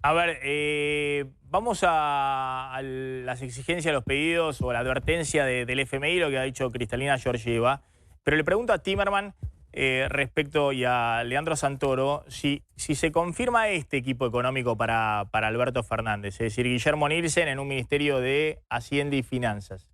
A ver, vamos a las exigencias, los pedidos o la advertencia del FMI, lo que ha dicho Cristalina Georgieva. Pero le pregunto a Timerman respecto y a Leandro Santoro si se confirma este equipo económico para Alberto Fernández, es decir, Guillermo Nielsen en un ministerio de Hacienda y Finanzas.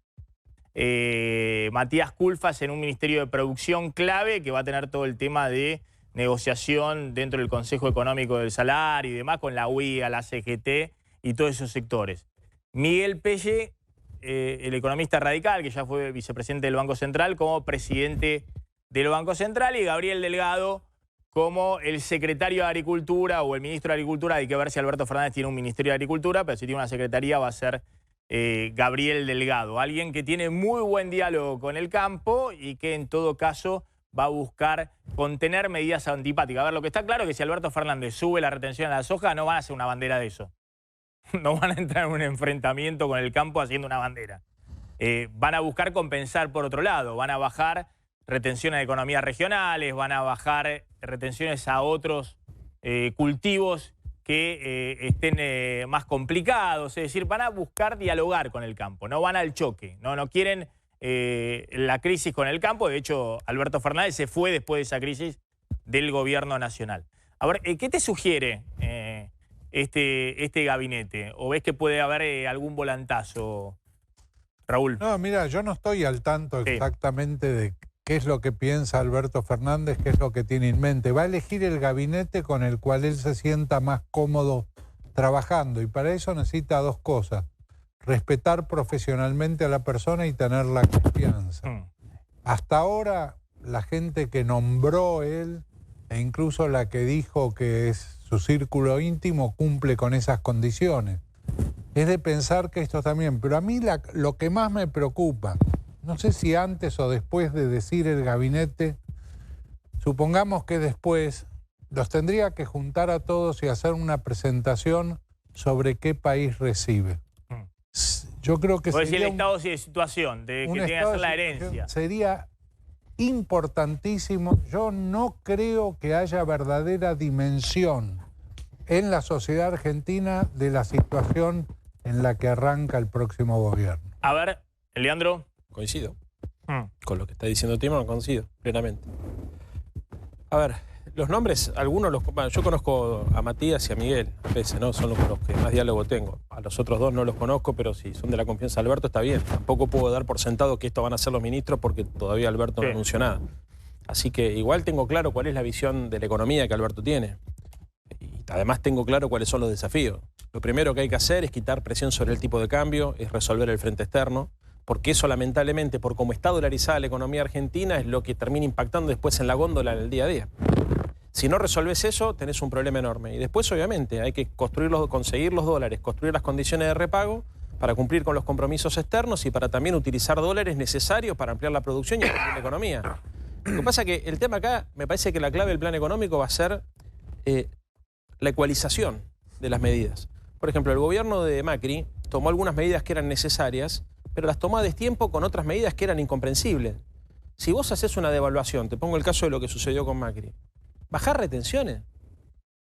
Matías Culfas en un ministerio de producción clave que va a tener todo el tema de negociación dentro del Consejo Económico del Salario y demás con la UIA, la CGT y todos esos sectores. Miguel Pelle, el economista radical, que ya fue vicepresidente del Banco Central, como presidente del Banco Central, y Gabriel Delgado como el secretario de Agricultura o el ministro de Agricultura. Hay que ver si Alberto Fernández tiene un ministerio de Agricultura, pero si tiene una secretaría va a ser Gabriel Delgado, alguien que tiene muy buen diálogo con el campo y que en todo caso va a buscar contener medidas antipáticas. A ver, lo que está claro es que si Alberto Fernández sube la retención a la soja, no van a hacer una bandera de eso. No van a entrar en un enfrentamiento con el campo haciendo una bandera. Van a buscar compensar por otro lado, van a bajar retenciones de economías regionales, van a bajar retenciones a otros cultivos que estén más complicados, es decir, van a buscar dialogar con el campo, no van al choque, no quieren la crisis con el campo. De hecho, Alberto Fernández se fue después de esa crisis del gobierno nacional. A ver, ¿qué te sugiere este gabinete? ¿O ves que puede haber algún volantazo, Raúl? No, mira, yo no estoy al tanto exactamente de qué es lo que piensa Alberto Fernández, qué es lo que tiene en mente. Va a elegir el gabinete con el cual él se sienta más cómodo trabajando, y para eso necesita dos cosas: respetar profesionalmente a la persona y tener la confianza. Hasta ahora, la gente que nombró él, e incluso la que dijo que es su círculo íntimo, cumple con esas condiciones. Es de pensar que esto también, pero a mí lo que más me preocupa, no sé si antes o después de decir el gabinete, supongamos que después los tendría que juntar a todos y hacer una presentación sobre qué país recibe. Yo creo que sería sería el estado de situación, de que tiene que hacer la herencia. Sería importantísimo. Yo no creo que haya verdadera dimensión en la sociedad argentina de la situación en la que arranca el próximo gobierno. A ver, Leandro. Coincido. Con lo que está diciendo Timerman, coincido plenamente. A ver, los nombres, yo conozco a Matías y a Miguel, a veces, ¿no? Son los que más diálogo tengo. A los otros dos no los conozco, pero si son de la confianza de Alberto, está bien. Tampoco puedo dar por sentado que esto van a ser los ministros porque todavía Alberto no anunció nada. Así que igual tengo claro cuál es la visión de la economía que Alberto tiene. Y además tengo claro cuáles son los desafíos. Lo primero que hay que hacer es quitar presión sobre el tipo de cambio, es resolver el frente externo, porque eso lamentablemente, por cómo está dolarizada la economía argentina, es lo que termina impactando después en la góndola en el día a día. Si no resolves eso, tenés un problema enorme. Y después, obviamente, hay que conseguir los dólares, construir las condiciones de repago para cumplir con los compromisos externos y para también utilizar dólares necesarios para ampliar la producción y ampliar la economía. Lo que pasa es que el tema acá, me parece que la clave del plan económico va a ser la ecualización de las medidas. Por ejemplo, el gobierno de Macri tomó algunas medidas que eran necesarias, pero las tomó a destiempo con otras medidas que eran incomprensibles. Si vos haces una devaluación, te pongo el caso de lo que sucedió con Macri, bajar retenciones.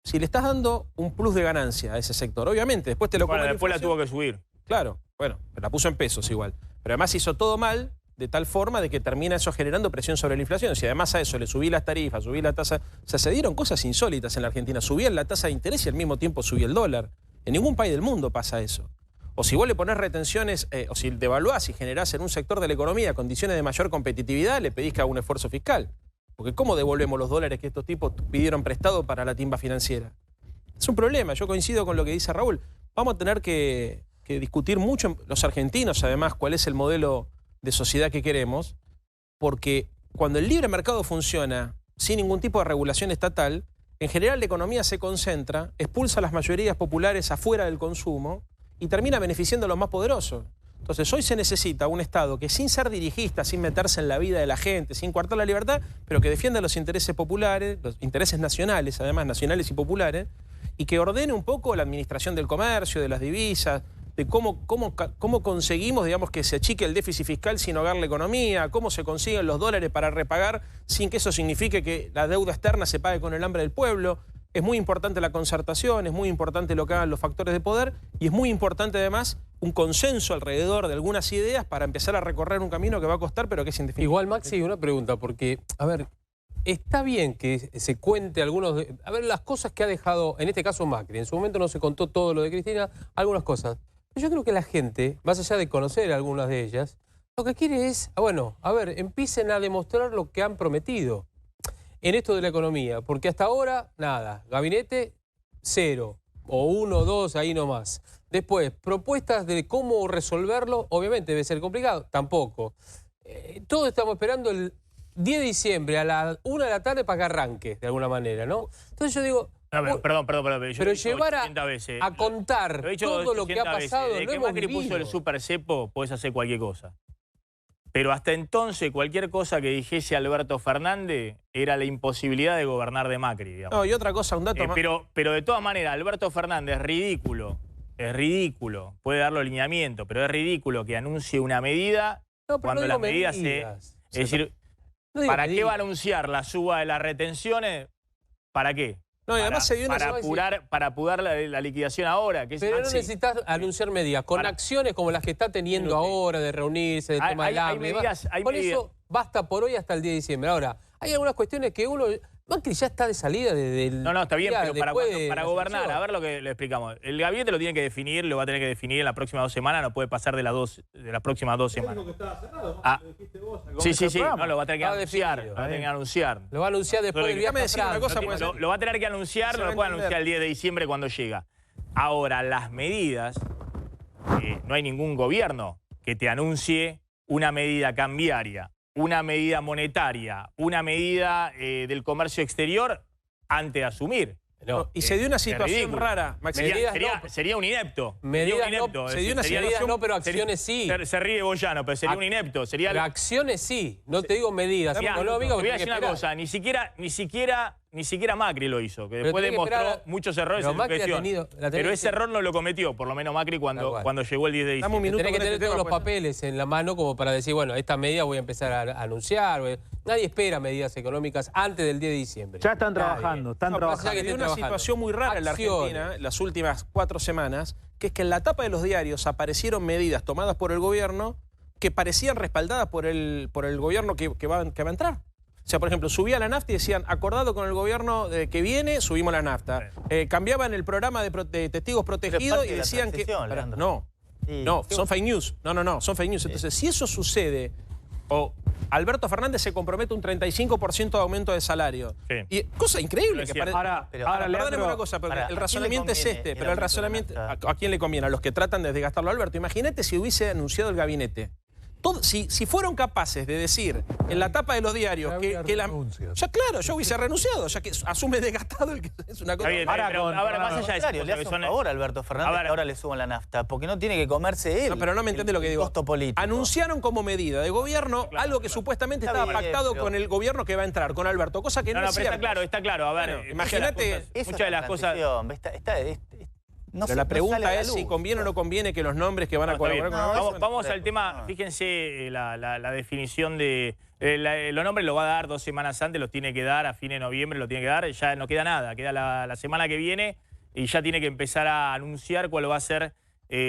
Si le estás dando un plus de ganancia a ese sector, obviamente, después te lo come. Después la tuvo que subir. Claro, bueno, pero la puso en pesos igual. Pero además hizo todo mal, de tal forma de que termina eso generando presión sobre la inflación. Si además a eso le subí las tarifas, subí la tasa... O sea, se dieron cosas insólitas en la Argentina. Subían la tasa de interés y al mismo tiempo subía el dólar. En ningún país del mundo pasa eso. O si vos le ponés retenciones, o si devaluás y generás en un sector de la economía condiciones de mayor competitividad, le pedís que haga un esfuerzo fiscal. Porque ¿cómo devolvemos los dólares que estos tipos pidieron prestado para la timba financiera? Es un problema, yo coincido con lo que dice Raúl. Vamos a tener que discutir mucho los argentinos, además, cuál es el modelo de sociedad que queremos, porque cuando el libre mercado funciona sin ningún tipo de regulación estatal, en general la economía se concentra, expulsa a las mayorías populares afuera del consumo y termina beneficiando a los más poderosos. Entonces hoy se necesita un Estado que, sin ser dirigista, sin meterse en la vida de la gente, sin coartar la libertad, pero que defienda los intereses populares, los intereses nacionales, además nacionales y populares, y que ordene un poco la administración del comercio, de las divisas, de cómo conseguimos, digamos, que se achique el déficit fiscal sin ahogar la economía, cómo se consiguen los dólares para repagar sin que eso signifique que la deuda externa se pague con el hambre del pueblo. es muy importante la concertación, es muy importante lo que hagan los factores de poder y es muy importante además un consenso alrededor de algunas ideas para empezar a recorrer un camino que va a costar pero que es indefinitivo. Igual, Maxi, una pregunta, porque, a ver, está bien que se cuente algunos... a ver, las cosas que ha dejado, en este caso Macri, en su momento no se contó todo lo de Cristina, algunas cosas. Yo creo que la gente, más allá de conocer algunas de ellas, lo que quiere es, bueno, a ver, empiecen a demostrar lo que han prometido en esto de la economía, porque hasta ahora, nada, gabinete, 0, o 1, 2, ahí nomás. Después, propuestas de cómo resolverlo, obviamente debe ser complicado, tampoco. Todos estamos esperando el 10 de diciembre a las 1 de la tarde para que arranque, de alguna manera, ¿no? Entonces yo digo... No, perdón. Pero llevar a contar todo lo que ha pasado, desde que Macri puso el super cepo, podés hacer cualquier cosa. Pero hasta entonces, cualquier cosa que dijese Alberto Fernández era la imposibilidad de gobernar de Macri, digamos. No, y otra cosa, un dato más. Pero de todas maneras, Alberto Fernández es ridículo, puede dar los lineamientos, pero es ridículo que anuncie una medida cuando las medidas se... Es decir, ¿para qué va a anunciar la suba de las retenciones? ¿Para qué? No, y además se dio para apurar la liquidación ahora. Pero no necesitas anunciar medidas, con acciones como las que está teniendo ahora, de reunirse, del tema del hambre. Con eso basta por hoy hasta el 10 de diciembre. Ahora, hay algunas cuestiones que uno... Macri ya está de salida desde el... No, está bien, pero para gobernar, a ver lo que le explicamos. El gabinete lo tiene que definir, lo va a tener que definir en las próximas 2 semanas, no puede pasar de las próximas 2 semanas. Sí, no, lo va a tener que anunciar. Lo va a tener que anunciar. Lo va a anunciar después del viaje a Francia. Lo va a tener que anunciar, no lo puede anunciar el 10 de diciembre cuando llega. Ahora, las medidas, no hay ningún gobierno que te anuncie una medida cambiaria, una medida monetaria, una medida del comercio exterior antes de asumir. No, y se dio una situación rara, Maxi. Sería un inepto. Medidas no, pero acciones sí. Se ríe Boyano, pero sería un inepto. Pero acciones sí, no te digo medidas. Te voy a decir una cosa, ni siquiera Macri lo hizo, que después demostró muchos errores en su gestión. Pero ese error no lo cometió, por lo menos Macri, cuando llegó el 10 de diciembre. Tenés que tener todos los papeles en la mano como para decir, bueno, esta medida voy a empezar a anunciar. Nadie espera medidas económicas antes del 10 de diciembre. Ya están trabajando, Hay una situación muy rara en la Argentina las últimas 4 semanas, que es que en la tapa de los diarios aparecieron medidas tomadas por el gobierno que parecían respaldadas por el gobierno que va a entrar. O sea, por ejemplo, subía la nafta y decían, acordado con el gobierno que viene, subimos la nafta. Cambiaban el programa de testigos protegidos y decían que... No, son fake news. No, son fake news. Entonces, si eso sucede, o Alberto Fernández se compromete un 35% de aumento de salario. Sí. Y cosa increíble que parece. Ahora, perdóneme una cosa, porque el razonamiento es este, pero el razonamiento... ¿A quién le conviene? A los que tratan de desgastarlo a Alberto. Imagínate si hubiese anunciado el gabinete. Si fueron capaces de decir en la tapa de los diarios que la... Ya claro, yo hubiese renunciado, ya que asume desgastado el que es una cosa... Ahora, más allá de eso, le hace un favor a Alberto Fernández que ahora le suban la nafta, porque no tiene que comerse él. No, pero no me entiende lo que digo. Costo político. Anunciaron como medida de gobierno algo que supuestamente estaba pactado con el gobierno que va a entrar, con Alberto, cosa que no es cierto. Está claro. A ver, imagínate... Muchas de las cosas... Pero la pregunta es si conviene o no conviene que los nombres que van a colaborar con vamos al tema, fíjense la definición de... los nombres los va a dar 2 semanas antes, los tiene que dar a fines de noviembre, los tiene que dar, ya no queda nada, queda la semana que viene y ya tiene que empezar a anunciar cuál va a ser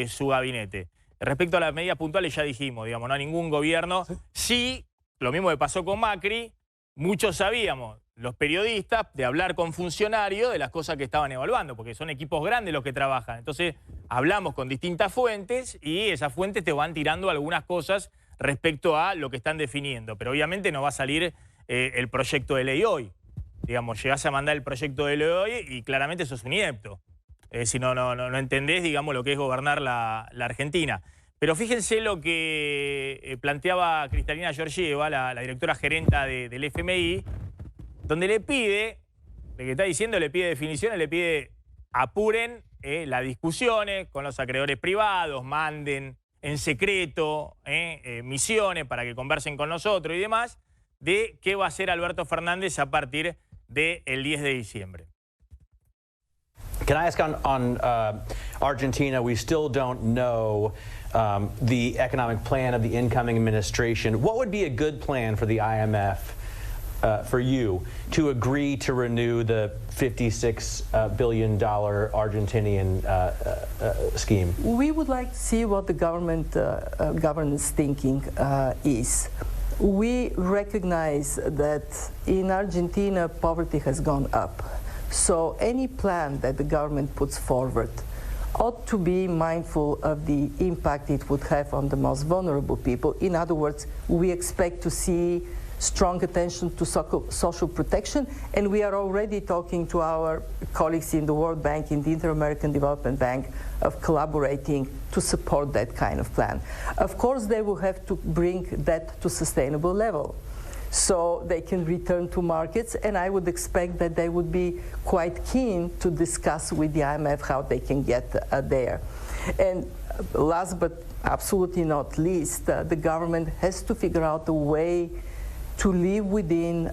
su gabinete. Respecto a las medidas puntuales ya dijimos, digamos, no hay ningún gobierno. Sí, lo mismo que pasó con Macri, muchos sabíamos, los periodistas, de hablar con funcionarios de las cosas que estaban evaluando, porque son equipos grandes los que trabajan. Entonces, hablamos con distintas fuentes y esas fuentes te van tirando algunas cosas respecto a lo que están definiendo. Pero obviamente no va a salir el proyecto de ley hoy. Digamos, llegás a mandar el proyecto de ley hoy y claramente sos un inepto. Si no entendés, digamos, lo que es gobernar la Argentina. Pero fíjense lo que planteaba Cristalina Georgieva, la directora gerenta del FMI, donde le pide, de que está diciendo, le pide definiciones, le pide apuren las discusiones con los acreedores privados, manden en secreto misiones para que conversen con nosotros y demás, de qué va a hacer Alberto Fernández a partir del 10 de diciembre. Can I ask on Argentina, we still don't know the economic plan of the incoming administration. What would be a good plan for the IMF for you to agree to renew the $56 billion Argentinian scheme? We would like to see what the government's thinking is. We recognize that in Argentina, poverty has gone up. So any plan that the government puts forward ought to be mindful of the impact it would have on the most vulnerable people. In other words, we expect to see strong attention to social protection, and we are already talking to our colleagues in the World Bank, in the Inter-American Development Bank, of collaborating to support that kind of plan. Of course, they will have to bring that to sustainable level, so they can return to markets, and I would expect that they would be quite keen to discuss with the IMF how they can get there. And last but absolutely not least, the government has to figure out a way to live within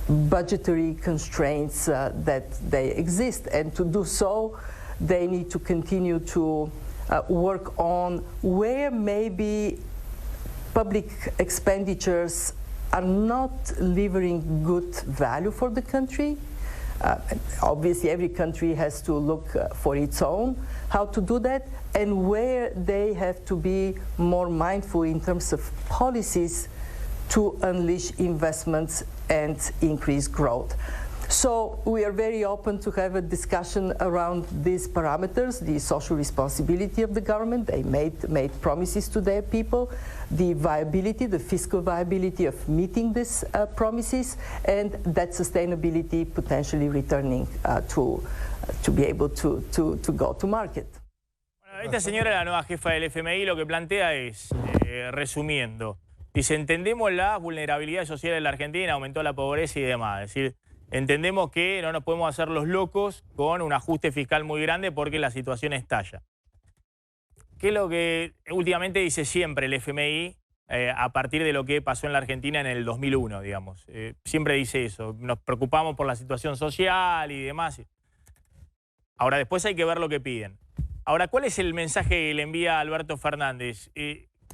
budgetary constraints that they exist. And to do so, they need to continue to work on where maybe public expenditures are not delivering good value for the country. Obviously, every country has to look for its own, how to do that, and where they have to be more mindful in terms of policies to unleash investments and increase growth. So we are very open to have a discussion around these parameters, the social responsibility of the government. They made promises to their people, the viability, the fiscal viability of meeting these promises, and that sustainability potentially returning to be able to go to market. Esta señora, la nueva jefa del FMI, lo que plantea es, resumiendo, dice, entendemos la vulnerabilidad social de la Argentina, aumentó la pobreza y demás. Es decir, entendemos que no nos podemos hacer los locos con un ajuste fiscal muy grande porque la situación estalla. ¿Qué es lo que últimamente dice siempre el FMI a partir de lo que pasó en la Argentina en el 2001, digamos? Siempre dice eso, nos preocupamos por la situación social y demás. Ahora, después hay que ver lo que piden. Ahora, ¿cuál es el mensaje que le envía Alberto Fernández?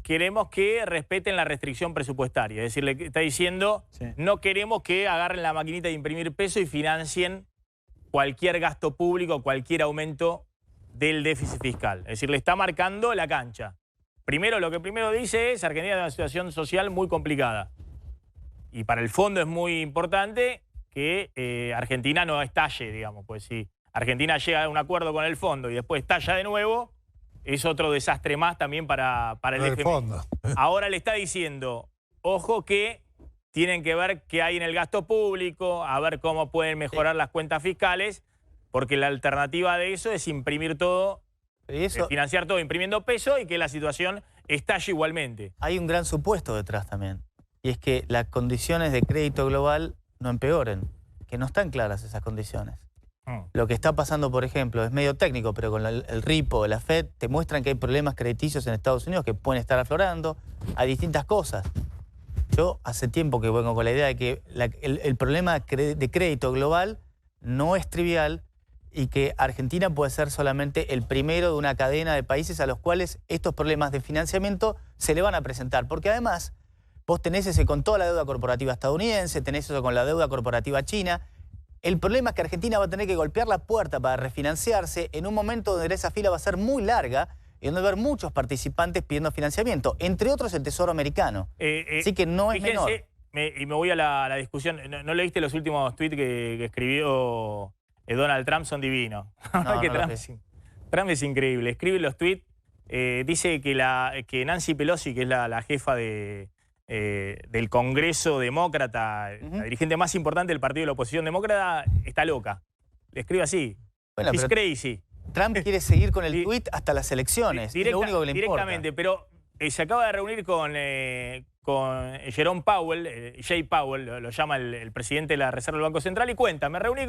Queremos que respeten la restricción presupuestaria. Es decir, le está diciendo, no queremos que agarren la maquinita de imprimir peso y financien cualquier gasto público, cualquier aumento del déficit fiscal. Es decir, le está marcando la cancha. Primero, lo que primero dice es, Argentina tiene una situación social muy complicada. Y para el fondo es muy importante que Argentina no estalle, digamos. Pues si Argentina llega a un acuerdo con el fondo y después estalla de nuevo, es otro desastre más también para el FMI. Fondo. Ahora le está diciendo, ojo que tienen que ver qué hay en el gasto público, a ver cómo pueden mejorar las cuentas fiscales, porque la alternativa de eso es imprimir todo, financiar todo imprimiendo peso y que la situación estalle igualmente. Hay un gran supuesto detrás también, y es que las condiciones de crédito global no empeoren, que no están claras esas condiciones. Lo que está pasando, por ejemplo, es medio técnico, pero con el RIPO, la FED, te muestran que hay problemas crediticios en Estados Unidos que pueden estar aflorando. Hay distintas cosas. Yo hace tiempo que vengo con la idea de que el problema de crédito global no es trivial y que Argentina puede ser solamente el primero de una cadena de países a los cuales estos problemas de financiamiento se le van a presentar. Porque además, vos tenés ese con toda la deuda corporativa estadounidense, tenés eso con la deuda corporativa china. El problema es que Argentina va a tener que golpear la puerta para refinanciarse en un momento donde esa fila va a ser muy larga y donde va a haber muchos participantes pidiendo financiamiento, entre otros el Tesoro americano. Así que no es menor. Y me voy a la discusión. ¿No leíste los últimos tweets que escribió Donald Trump? Son divinos. No, Trump es increíble. Escribe los tweets. Dice que Nancy Pelosi, que es la jefa del Congreso Demócrata, la dirigente más importante del partido de la oposición demócrata, está loca. Le escribe así. Bueno, it's crazy. Trump quiere seguir con el tuit hasta las elecciones. Es lo único que le importa. Directamente, pero se acaba de reunir con Jerome Powell, Jay Powell, lo llama el presidente de la Reserva del Banco Central, y cuenta, me reuní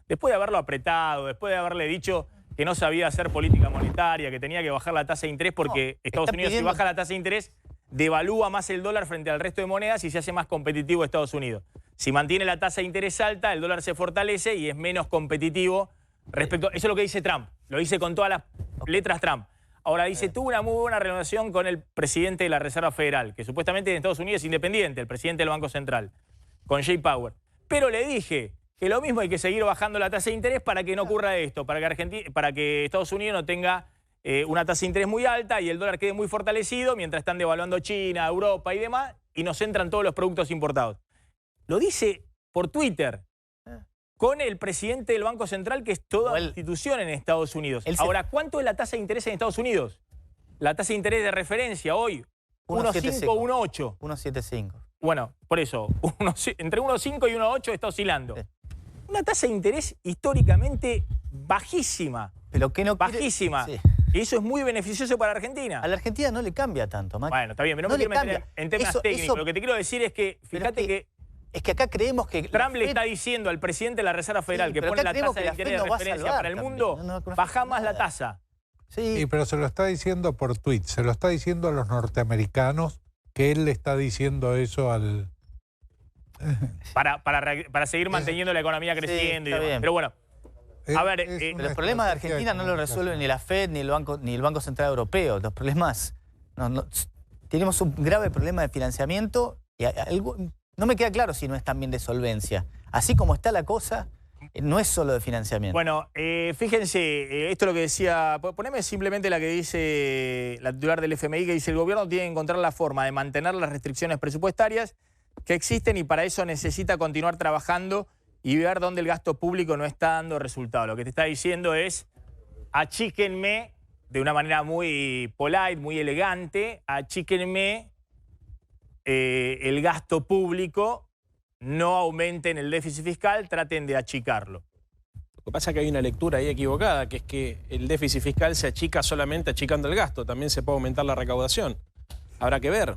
después de haberlo apretado, después de haberle dicho que no sabía hacer política monetaria, que tenía que bajar la tasa de interés porque Estados Unidos, si baja la tasa de interés, devalúa más el dólar frente al resto de monedas y se hace más competitivo Estados Unidos. Si mantiene la tasa de interés alta, el dólar se fortalece y es menos competitivo respecto... Eso es lo que dice Trump. Lo dice con todas las letras Trump. Ahora dice, tuvo una muy buena relación con el presidente de la Reserva Federal, que supuestamente en Estados Unidos es independiente, el presidente del Banco Central. con Jay Powell. Pero le dije que lo mismo hay que seguir bajando la tasa de interés para que no ocurra esto, para que Estados Unidos no tenga una tasa de interés muy alta y el dólar quede muy fortalecido mientras están devaluando China, Europa y demás, y nos entran todos los productos importados. Lo dice por Twitter con el presidente del Banco Central, que es toda institución en Estados Unidos. Ahora, ¿cuánto es la tasa de interés en Estados Unidos? La tasa de interés de referencia hoy, 1,5 o 1,8. 1,75. Bueno, por eso, entre 1,5 y 1,8 está oscilando. Sí. Una tasa de interés históricamente bajísima. Pero que no bajísima. Sí. Y eso es muy beneficioso para Argentina. A la Argentina no le cambia tanto, Macri. Bueno, está bien, pero no me quiero meter en temas técnicos. Lo que te quiero decir es que, fíjate que es que acá creemos que Trump le está diciendo al presidente de la Reserva Federal que pone la tasa de interés de referencia para el mundo, baja más la tasa. Sí, pero se lo está diciendo por tweet, se lo está diciendo a los norteamericanos, que él le está diciendo eso al... para seguir manteniendo la economía creciendo. Sí, y demás. Pero bueno, a ver... Pero el problema de Argentina no lo resuelve ni la FED ni el Banco Central Europeo. Los problemas... tenemos un grave problema de financiamiento y no me queda claro si no es también de solvencia. Así como está la cosa, no es solo de financiamiento. Bueno, fíjense, esto es lo que decía... Poneme simplemente la que dice la titular del FMI, que dice: el gobierno tiene que encontrar la forma de mantener las restricciones presupuestarias que existen y para eso necesita continuar trabajando y ver dónde el gasto público no está dando resultado. Lo que te está diciendo es: achíquenme, de una manera muy polite, muy elegante, achíquenme el gasto público, no aumenten el déficit fiscal, traten de achicarlo. Lo que pasa es que hay una lectura ahí equivocada, que es que el déficit fiscal se achica solamente achicando el gasto, también se puede aumentar la recaudación. Habrá que ver,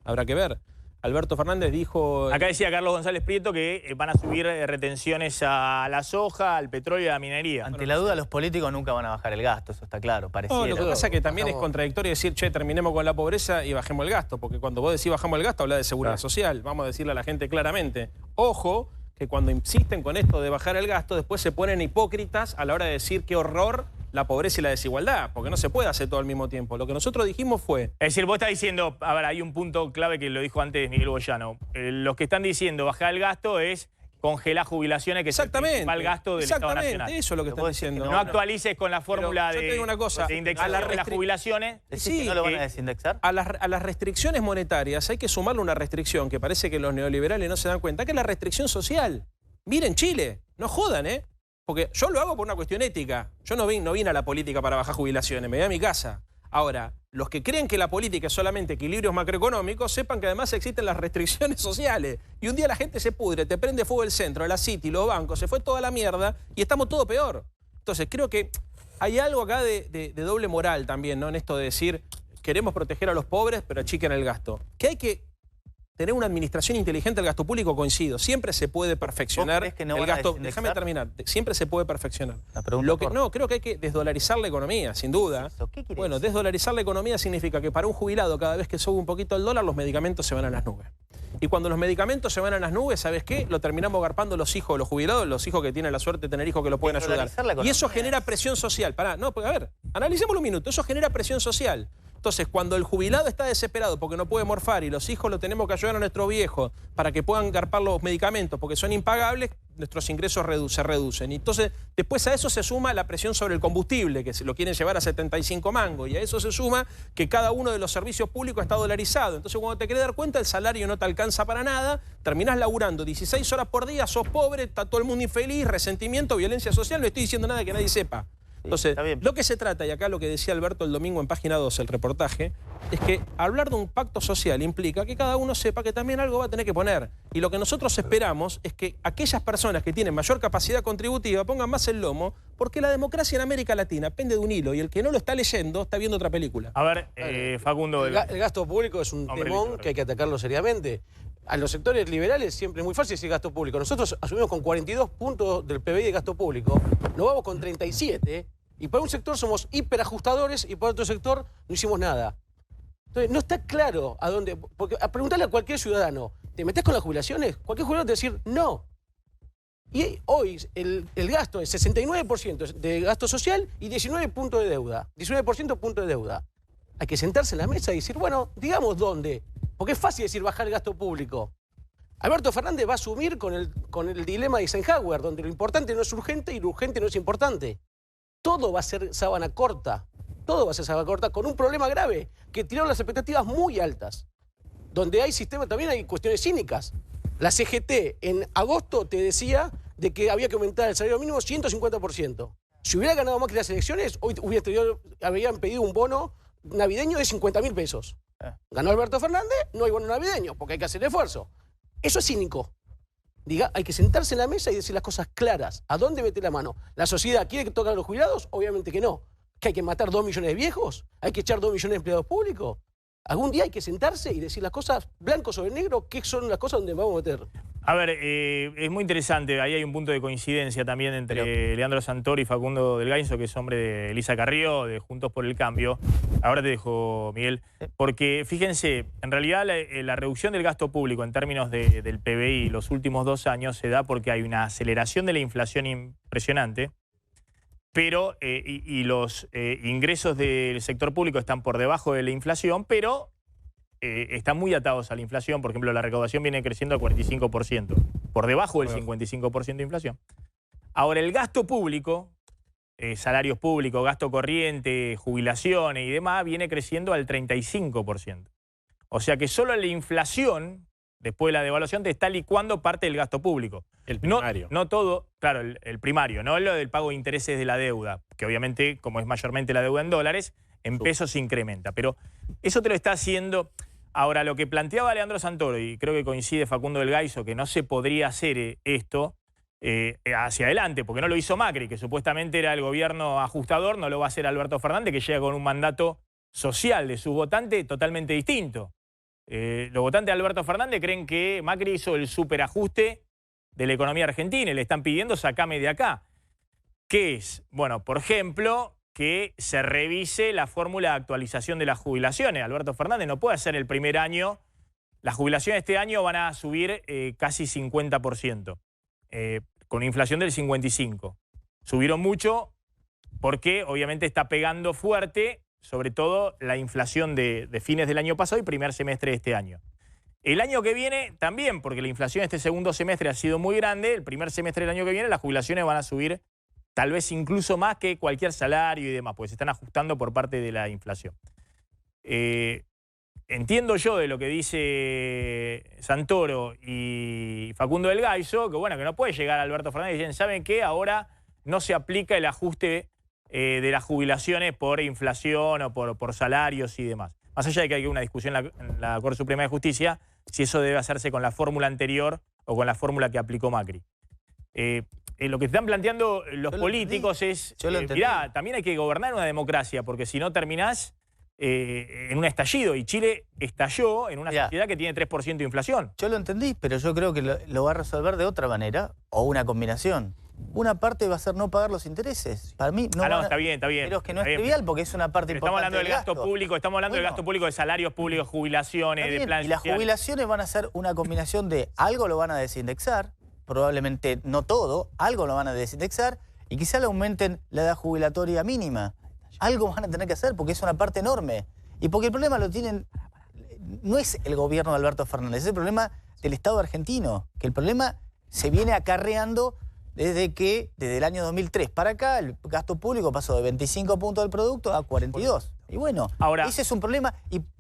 habrá que ver. Alberto Fernández dijo... Acá decía Carlos González Prieto que van a subir retenciones a la soja, al petróleo y a la minería. Ante la duda, los políticos nunca van a bajar el gasto, eso está claro, pareciera. No, lo que pasa es que también es contradictorio decir, che, terminemos con la pobreza y bajemos el gasto, porque cuando vos decís bajamos el gasto, habla de seguridad social. Vamos a decirle a la gente claramente, ojo, que cuando insisten con esto de bajar el gasto, después se ponen hipócritas a la hora de decir qué horror la pobreza y la desigualdad, porque no se puede hacer todo al mismo tiempo. Lo que nosotros dijimos fue... Es decir, vos estás diciendo, a ver, hay un punto clave que lo dijo antes Miguel Boyano. Los que están diciendo bajar el gasto es congelar jubilaciones, que es el principal gasto del Estado Nacional. Eso es lo que estás diciendo. No actualices con la fórmula de indexación de las jubilaciones. Sí, ¿no lo van a desindexar? A las restricciones monetarias hay que sumarle una restricción que parece que los neoliberales no se dan cuenta, que es la restricción social. Miren Chile, no jodan, ¿eh? Porque yo lo hago por una cuestión ética. Yo no vine a la política para bajar jubilaciones, me voy a mi casa. Ahora, los que creen que la política es solamente equilibrios macroeconómicos, sepan que además existen las restricciones sociales. Y un día la gente se pudre, te prende fuego el centro, la City, los bancos, se fue toda la mierda y estamos todo peor. Entonces, creo que hay algo acá de doble moral también, ¿no? En esto de decir, queremos proteger a los pobres, pero achiquen el gasto. Que hay que tener una administración inteligente del gasto público, coincido. Siempre se puede perfeccionar el gasto. Déjame terminar. Siempre se puede perfeccionar. No, creo que hay que desdolarizar la economía, sin duda. ¿Qué querés? Bueno, desdolarizar la economía significa que para un jubilado, cada vez que sube un poquito el dólar, los medicamentos se van a las nubes. Y cuando los medicamentos se van a las nubes, ¿sabes qué? Lo terminamos garpando los hijos, los jubilados, los hijos que tienen la suerte de tener hijos que lo pueden ayudar. Y eso genera presión social. Pará, no, pues a ver, analicémoslo un minuto. Eso genera presión social. Entonces, cuando el jubilado está desesperado porque no puede morfar y los hijos lo tenemos que ayudar a nuestros viejos para que puedan garpar los medicamentos porque son impagables, nuestros ingresos se reducen. Y entonces, después a eso se suma la presión sobre el combustible, que se lo quieren llevar a 75 mangos. Y a eso se suma que cada uno de los servicios públicos está dolarizado. Entonces, cuando te querés dar cuenta, el salario no te alcanza para nada, terminás laburando 16 horas por día, sos pobre, está todo el mundo infeliz, resentimiento, violencia social, no estoy diciendo nada que nadie sepa. Entonces, lo que se trata, y acá lo que decía Alberto el domingo en Página 12, el reportaje, es que hablar de un pacto social implica que cada uno sepa que también algo va a tener que poner. Y lo que nosotros esperamos es que aquellas personas que tienen mayor capacidad contributiva pongan más el lomo, porque la democracia en América Latina pende de un hilo, y el que no lo está leyendo está viendo otra película. A ver, Facundo... El gasto público es un temón que hay que atacarlo seriamente. A los sectores liberales siempre es muy fácil decir gasto público. Nosotros asumimos con 42 puntos del PBI de gasto público, nos vamos con 37, y para un sector somos hiperajustadores y para otro sector no hicimos nada. Entonces, no está claro a dónde... Porque a preguntarle a cualquier ciudadano, ¿te metés con las jubilaciones? Cualquier jubilado te va a decir no. Y hoy el gasto es 69% de gasto social y 19 puntos de deuda. 19% punto de deuda. Hay que sentarse en la mesa y decir, bueno, digamos dónde. Porque es fácil decir bajar el gasto público. Alberto Fernández va a asumir con el dilema de Eisenhower, donde lo importante no es urgente y lo urgente no es importante. Todo va a ser sábana corta. Todo va a ser sábana corta con un problema grave, que tiraron las expectativas muy altas. Donde hay sistemas, también hay cuestiones cínicas. La CGT en agosto te decía de que había que aumentar el salario mínimo 150%. Si hubiera ganado Macri las elecciones, hoy habrían pedido un bono navideño de 50.000 pesos. Ganó Alberto Fernández, no hay bono navideño, porque hay que hacer esfuerzo. Eso es cínico. Diga, hay que sentarse en la mesa y decir las cosas claras. ¿A dónde meter la mano? ¿La sociedad quiere que toquen a los jubilados? Obviamente que no. ¿Que hay que matar 2 millones de viejos? ¿Hay que echar 2 millones de empleados públicos? Algún día hay que sentarse y decir las cosas blanco sobre negro, qué son las cosas donde vamos a meter. A ver, es muy interesante, ahí hay un punto de coincidencia también entre Leandro Santoro y Facundo del Gainzo, que es hombre de Elisa Carrió, de Juntos por el Cambio. Ahora te dejo, Miguel, porque fíjense, en realidad la reducción del gasto público en términos del PBI los últimos 2 años se da porque hay una aceleración de la inflación impresionante, pero los ingresos del sector público están por debajo de la inflación, pero están muy atados a la inflación. Por ejemplo, la recaudación viene creciendo al 45%, por debajo del 55% de inflación. Ahora, el gasto público, salarios públicos, gasto corriente, jubilaciones y demás, viene creciendo al 35%. O sea que solo la inflación, después de la devaluación, te está licuando parte del gasto público. El primario. No todo, claro, el primario, no lo del pago de intereses de la deuda, que obviamente, como es mayormente la deuda en dólares, en pesos se incrementa. Pero eso te lo está haciendo. Ahora, lo que planteaba Leandro Santoro, y creo que coincide Facundo del Gainzo, que no se podría hacer esto hacia adelante, porque no lo hizo Macri, que supuestamente era el gobierno ajustador, no lo va a hacer Alberto Fernández, que llega con un mandato social de sus votantes totalmente distinto. Los votantes de Alberto Fernández creen que Macri hizo el superajuste de la economía argentina y le están pidiendo sacame de acá. ¿Qué es? Bueno, por ejemplo, que se revise la fórmula de actualización de las jubilaciones. Alberto Fernández no puede hacer el primer año. Las jubilaciones este año van a subir casi 50%, con una inflación del 55%. Subieron mucho porque obviamente está pegando fuerte, sobre todo la inflación de fines del año pasado y primer semestre de este año. El año que viene también, porque la inflación este segundo semestre ha sido muy grande, el primer semestre del año que viene las jubilaciones van a subir tal vez incluso más que cualquier salario y demás, pues se están ajustando por parte de la inflación. Entiendo yo de lo que dice Santoro y Facundo del Gainzo, que bueno, que no puede llegar Alberto Fernández y dicen, ¿saben qué? Ahora no se aplica el ajuste de las jubilaciones por inflación o por salarios y demás. Más allá de que hay una discusión en la Corte Suprema de Justicia, si eso debe hacerse con la fórmula anterior o con la fórmula que aplicó Macri. Lo que están planteando los políticos es, mirá, también hay que gobernar una democracia, porque si no terminás en un estallido, y Chile estalló en una sociedad que tiene 3% de inflación. Yo lo entendí, pero yo creo que lo va a resolver de otra manera, o una combinación. Una parte va a ser no pagar los intereses. Para mí no. Está bien. Pero es que no es trivial porque es una parte importante. Estamos hablando del gasto público, del gasto público, de salarios públicos, jubilaciones, de planes sociales. Y las jubilaciones van a ser una combinación de algo lo van a desindexar, probablemente no todo, algo lo van a desindexar y quizá le aumenten la edad jubilatoria mínima. Algo van a tener que hacer porque es una parte enorme. Y porque el problema lo tienen, no es el gobierno de Alberto Fernández, es el problema del Estado argentino, que el problema se viene acarreando desde el año 2003 para acá, el gasto público pasó de 25 puntos del producto a 42. Y bueno, ahora, ese es un problema,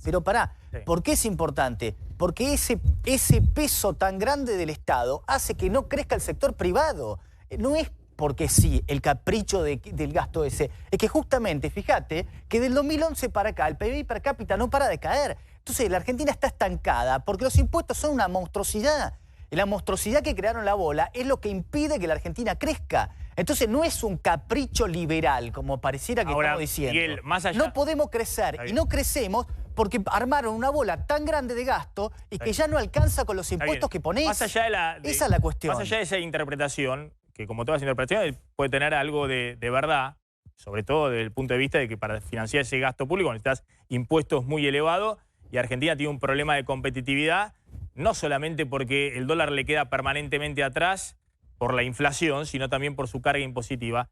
pero pará, ¿por qué es importante? Porque ese peso tan grande del Estado hace que no crezca el sector privado. No es porque sí, el capricho del gasto ese. Es que justamente, fíjate, que del 2011 para acá, el PBI per cápita no para de caer. Entonces, la Argentina está estancada porque los impuestos son una monstruosidad. Y la monstruosidad que crearon la bola es lo que impide que la Argentina crezca. Entonces no es un capricho liberal, como pareciera que estamos diciendo. Miguel, más allá... No podemos crecer y no crecemos porque armaron una bola tan grande de gasto y que ya no alcanza con los impuestos que ponés. Más allá esa es la cuestión. Más allá de esa interpretación, que como todas las interpretaciones puede tener algo de verdad, sobre todo desde el punto de vista de que para financiar ese gasto público necesitas impuestos muy elevados y Argentina tiene un problema de competitividad, no solamente porque el dólar le queda permanentemente atrás por la inflación, sino también por su carga impositiva.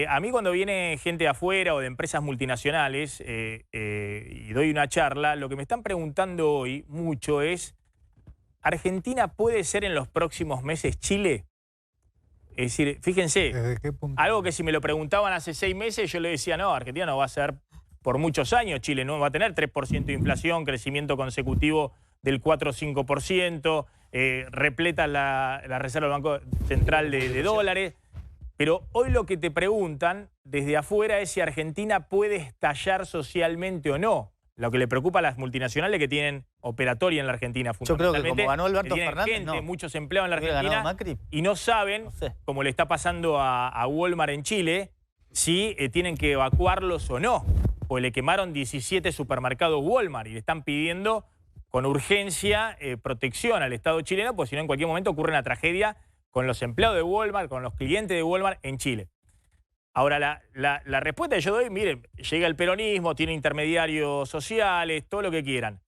A mí cuando viene gente de afuera o de empresas multinacionales y doy una charla, lo que me están preguntando hoy mucho es, ¿Argentina puede ser en los próximos meses Chile? Es decir, fíjense, ¿Desde qué punto? algo que si me lo preguntaban hace 6 meses, yo le decía, no, Argentina no va a ser por muchos años. Chile no va a tener 3% de inflación, crecimiento consecutivo del 4 o 5%, repleta la reserva del Banco Central de dólares. Pero hoy lo que te preguntan desde afuera es si Argentina puede estallar socialmente o no. Lo que le preocupa a las multinacionales que tienen operatoria en la Argentina, Yo creo que como ganó Alberto tienen Fernández, gente, no. muchos empleados en la ¿Hubiera Argentina ganado Macri? y no saben, No sé. como le está pasando a Walmart en Chile, si tienen que evacuarlos o no. Porque le quemaron 17 supermercados Walmart y le están pidiendo con urgencia protección al Estado chileno, porque si no en cualquier momento ocurre una tragedia con los empleados de Walmart, con los clientes de Walmart en Chile. Ahora, la respuesta que yo doy, miren, llega el peronismo, tiene intermediarios sociales, todo lo que quieran.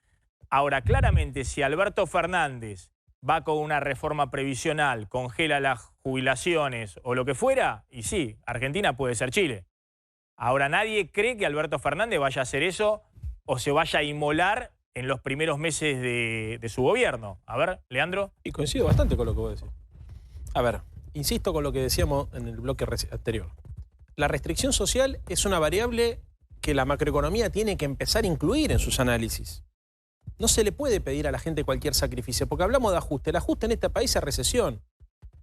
Ahora, claramente, si Alberto Fernández va con una reforma previsional, congela las jubilaciones o lo que fuera, y sí, Argentina puede ser Chile. Ahora, nadie cree que Alberto Fernández vaya a hacer eso o se vaya a inmolar en los primeros meses de su gobierno. A ver, Leandro. Y coincido bastante con lo que vos decís. A ver, insisto con lo que decíamos en el bloque anterior. La restricción social es una variable que la macroeconomía tiene que empezar a incluir en sus análisis. No se le puede pedir a la gente cualquier sacrificio, porque hablamos de ajuste. El ajuste en este país es recesión.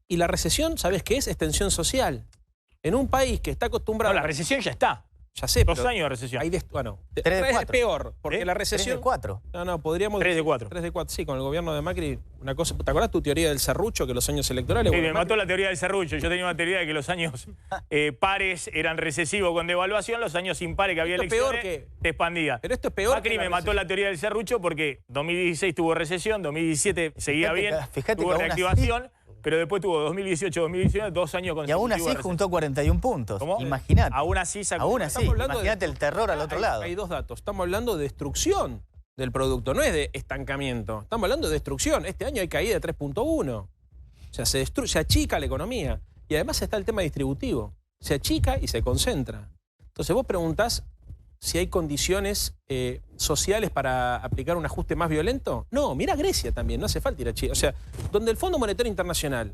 Y la recesión, ¿sabes qué es? Es tensión social. En un país que está acostumbrado... No, la recesión ya está. Ya sé, 2 años de recesión. Bueno, 3 de 4. es peor, porque la recesión... 3 de 4. No, podríamos... 3 de 4. 3 de 4, sí, con el gobierno de Macri, una cosa... ¿Te acordás tu teoría del serrucho, que los años electorales... Sí, bueno, me Macri- mató la teoría del serrucho. Yo tenía una teoría de que los años pares eran recesivos con devaluación, los años impares que había Esto es peor elecciones te expandía. Pero esto es peor Macri que la me mató recesión. la teoría del serrucho porque 2016 tuvo recesión, 2017 seguía bien, Fíjate tuvo que aún reactivación, pero después tuvo 2018, 2019, 2 años Y consecutivos. aún así de recesión. juntó 41 puntos. ¿Cómo? Imagínate. Aún así sacó. Aún así, Estamos hablando imagínate el terror al otro lado. Hay dos datos. Estamos hablando de destrucción del producto, no es de estancamiento. Estamos hablando de destrucción. Este año hay caída de 3.1. O sea, se achica la economía. Y además está el tema distributivo. Se achica y se concentra. Entonces vos preguntás si hay condiciones sociales para aplicar un ajuste más violento. No, mira Grecia también, no hace falta ir a Chile. O sea, donde el Fondo Monetario Internacional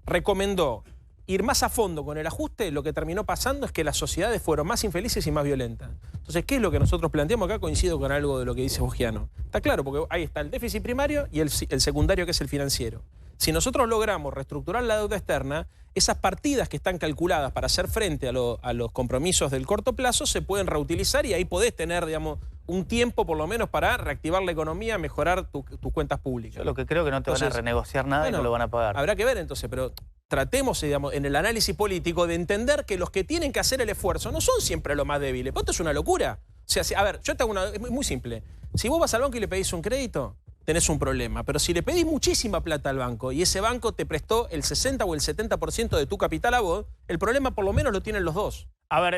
recomendó ir más a fondo con el ajuste, lo que terminó pasando es que las sociedades fueron más infelices y más violentas. Entonces, ¿qué es lo que nosotros planteamos acá? Coincido con algo de lo que dice Bogiano. Está claro, porque ahí está el déficit primario y el secundario, que es el financiero. Si nosotros logramos reestructurar la deuda externa, esas partidas que están calculadas para hacer frente a los compromisos del corto plazo se pueden reutilizar y ahí podés tener, digamos, un tiempo por lo menos para reactivar la economía, mejorar tus cuentas públicas. Yo lo que creo que no te van a renegociar nada y no lo van a pagar. Habrá que ver entonces, pero tratemos, digamos, en el análisis político de entender que los que tienen que hacer el esfuerzo no son siempre los más débiles. Esto es una locura. O sea, a ver, yo te hago es muy simple. Si vos vas al banco y le pedís un crédito, tenés un problema. Pero si le pedís muchísima plata al banco y ese banco te prestó el 60 o el 70% de tu capital a vos, el problema por lo menos lo tienen los dos. A ver,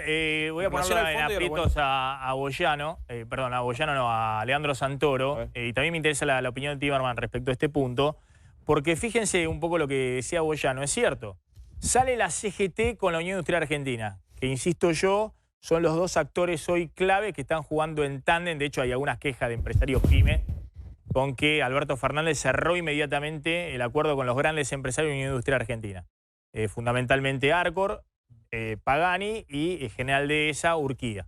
voy a relación ponerlo al en fondo y a lo aprietos a Bogiano, perdón, a Bogiano no, a Leandro Santoro, y también me interesa la opinión de Timerman respecto a este punto, porque fíjense un poco lo que decía Bogiano, es cierto, sale la CGT con la Unión Industrial Argentina, que insisto yo, son los dos actores hoy clave que están jugando en tándem, de hecho hay algunas quejas de empresarios pyme, con que Alberto Fernández cerró inmediatamente el acuerdo con los grandes empresarios de la Unión Industrial Argentina, fundamentalmente Arcor, Pagani y General Dehesa, Urquía,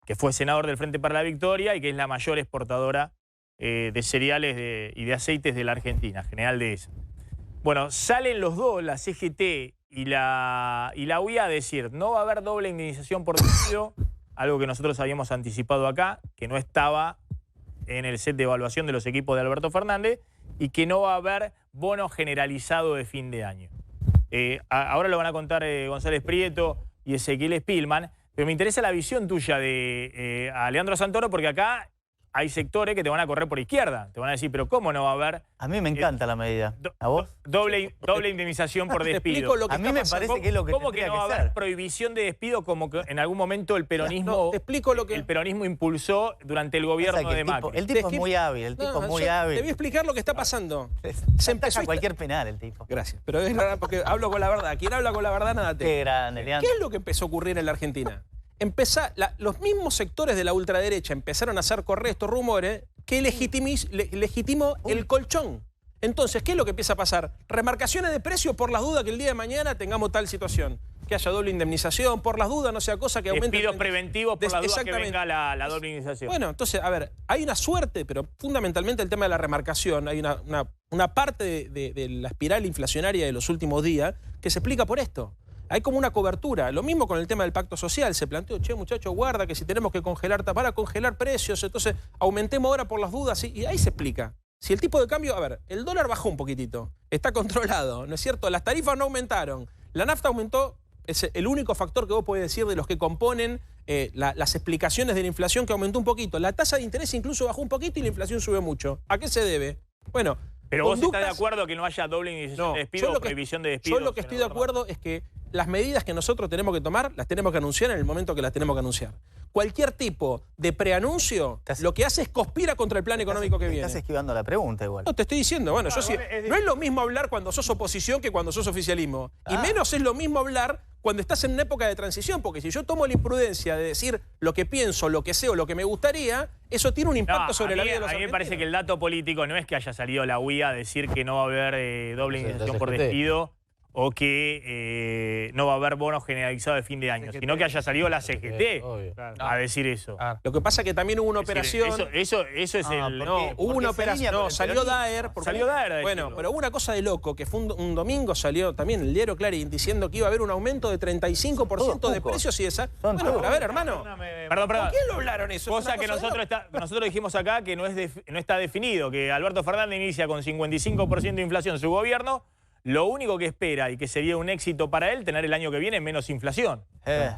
que fue senador del Frente para la Victoria y que es la mayor exportadora de cereales y de aceites de la Argentina, General Dehesa. Bueno, salen los dos, la CGT y la UIA, a decir, no va a haber doble indemnización por despido, algo que nosotros habíamos anticipado acá, que no estaba en el set de evaluación de los equipos de Alberto Fernández, y que no va a haber bono generalizado de fin de año. Ahora lo van a contar González Prieto y Ezequiel Spillman, pero me interesa la visión tuya de a Leandro Santoro, porque acá hay sectores que te van a correr por izquierda. Te van a decir, pero ¿cómo no va a haber? A mí me encanta la medida. ¿A vos? Doble indemnización por despido. explico lo que A mí me parece que es lo que ¿Cómo que tendría no va a que haber ser? prohibición de despido como que en algún momento el peronismo, No, te explico lo que... el peronismo impulsó durante el gobierno Pasa que de el tipo, Macri? el tipo es muy hábil, el tipo es muy hábil. Te voy a explicar lo que está pasando. Se empezó empezó cualquier penal el tipo. Gracias, pero es verdad porque hablo con la verdad. Quien habla con la verdad, nada Qué te. grande, Leandro. ¿Qué es lo que empezó a ocurrir en la Argentina? Los mismos sectores de la ultraderecha empezaron a hacer correr estos rumores que legitimó el colchón. Entonces, ¿qué es lo que empieza a pasar? Remarcaciones de precios por las dudas que el día de mañana tengamos tal situación. Que haya doble indemnización, por las dudas, no sea cosa que aumente... Despidos preventivos por las dudas que venga la doble indemnización. Bueno, entonces, a ver, hay una suerte, pero fundamentalmente el tema de la remarcación, hay una parte de la espiral inflacionaria de los últimos días que se explica por esto. Hay como una cobertura. Lo mismo con el tema del pacto social. Se planteó, che, muchachos, guarda que si tenemos que congelar, para congelar precios, entonces aumentemos ahora por las dudas. Y ahí se explica. Si el tipo de cambio, a ver, el dólar bajó un poquitito, está controlado, ¿no es cierto? Las tarifas no aumentaron, la nafta aumentó, es el único factor que vos podés decir de los que componen las explicaciones de la inflación que aumentó un poquito. La tasa de interés incluso bajó un poquito y la inflación subió mucho. ¿A qué se debe? Bueno, pero vos estás de acuerdo que no haya doble indemnización de despido o prohibición de despido. Yo lo que estoy de acuerdo es que las medidas que nosotros tenemos que tomar, las tenemos que anunciar en el momento que las tenemos que anunciar. Cualquier tipo de preanuncio lo que hace es conspira contra el plan económico que viene. Estás esquivando la pregunta igual. No, te estoy diciendo, bueno, yo sí, no es lo mismo hablar cuando sos oposición que cuando sos oficialismo. Y menos es lo mismo hablar cuando estás en una época de transición, porque si yo tomo la imprudencia de decir lo que pienso, lo que sé o lo que me gustaría, eso tiene un impacto sobre la vida de los argentinos. A mí me parece que el dato político no es que haya salido la UIA a decir que no va a haber doble indemnización por despido o que no va a haber bonos generalizados de fin de año, sino que haya salido la CGT a decir eso. Lo que pasa es que también hubo una operación... Eso es el... No, hubo una operación... No, salió Daer... Salió Daer. Bueno, pero hubo una cosa de loco, que fue un domingo salió también el diario Clarín diciendo que iba a haber un aumento de 35% de precios y esa... Bueno, pero a ver, hermano. Perdón. ¿Por qué lo hablaron eso? Cosa que nosotros dijimos acá que no está definido, que Alberto Fernández inicia con 55% de inflación en su gobierno. Lo único que espera y que sería un éxito para él, tener el año que viene menos inflación.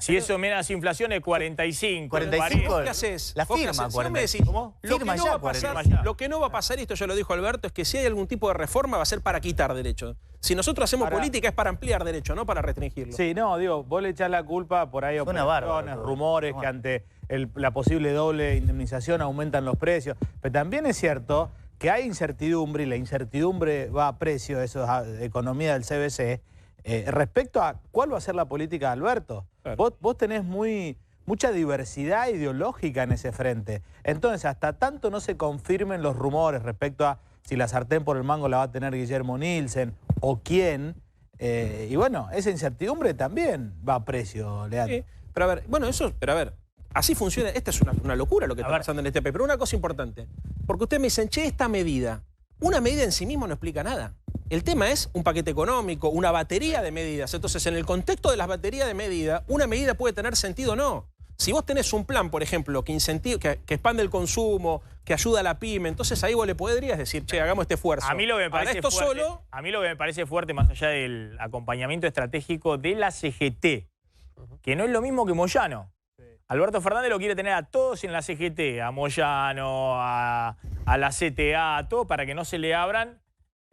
Si eso menos inflación es 45. 45. ¿Qué haces? La firma, 45. ¿Cómo? Lo que no va a pasar, y esto ya lo dijo Alberto, es que si hay algún tipo de reforma va a ser para quitar derechos. Si nosotros hacemos política es para ampliar derechos, no para restringirlo. Sí, no, digo, vos le echás la culpa, por ahí operaciones, rumores, que ante la posible doble indemnización aumentan los precios. Pero también es cierto que hay incertidumbre, y la incertidumbre va a precio, eso es economía del CBC, respecto a cuál va a ser la política de Alberto. Claro. Vos tenés mucha diversidad ideológica en ese frente. Entonces, hasta tanto no se confirmen los rumores respecto a si la sartén por el mango la va a tener Guillermo Nielsen o quién, y bueno, esa incertidumbre también va a precio, Leandro. Sí, pero a ver, así funciona. Esta es una locura lo que está pasando en este país. Pero una cosa importante, porque ustedes me dicen, che, esta medida, una medida en sí misma no explica nada. El tema es un paquete económico, una batería de medidas. Entonces, en el contexto de las baterías de medidas, una medida puede tener sentido o no. Si vos tenés un plan, por ejemplo, que expande el consumo, que ayuda a la pyme, entonces ahí vos le podrías decir, che, hagamos este esfuerzo. A mí lo que me parece fuerte, más allá del acompañamiento estratégico de la CGT, que no es lo mismo que Moyano. Alberto Fernández lo quiere tener a todos en la CGT, a Moyano, a la CTA, a todo, para que no se le abran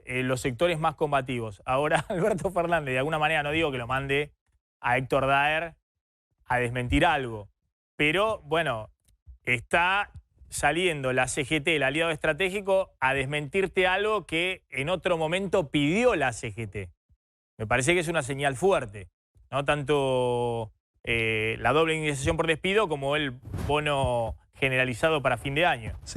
los sectores más combativos. Ahora, Alberto Fernández, de alguna manera, no digo que lo mande a Héctor Daer a desmentir algo, pero, bueno, está saliendo la CGT, el aliado estratégico, a desmentirte algo que en otro momento pidió la CGT. Me parece que es una señal fuerte, no tanto la doble indemnización por despido como el bono generalizado para fin de año. Sí.